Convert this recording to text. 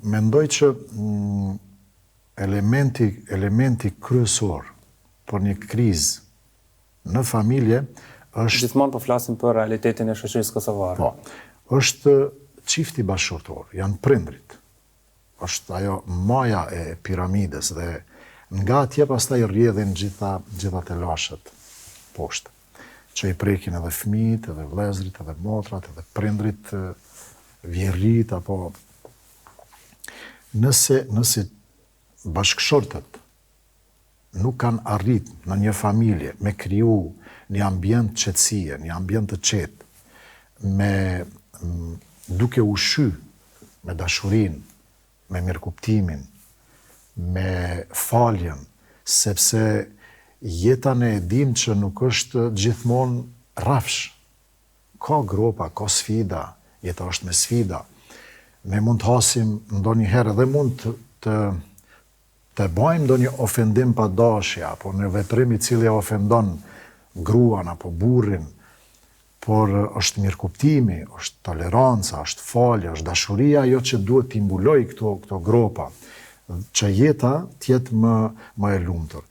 Mendoj që elementi kryesor për një krizë në familje është... Gjithmonë po flasim për realitetin e shoqërisë kosovare. Po, është çifti bashkëshortor, janë prindrit. Është ajo maja e piramides dhe nga atje pastaj rrjedhin gjitha telashet poshtë, që i prekin edhe fëmijët, edhe vëllezërit, edhe motrat, edhe prindrit, vjerrit, apo nëse bashkëshortët nuk kanë arrit në një familje me kriju një ambient qetësie, një ambient të qetë, duke ushy me dashurin, me mirëkuptimin, me faljen, sepse jeta ne e dim që nuk është gjithmonë rrafsh. Ka gropa, ka sfida, jeta është me sfida. Ne mund të hasim ndonjëherë dhe mund të bëjmë ndonjë ofendim pa dashje, apo në veprim i cili ofendon gruan apo burrin, por është mirëkuptimi, është toleranca, është falja, është dashuria, ajo që duhet t'i mbuloj këto gropa, që jeta t'jetë më e lumtur.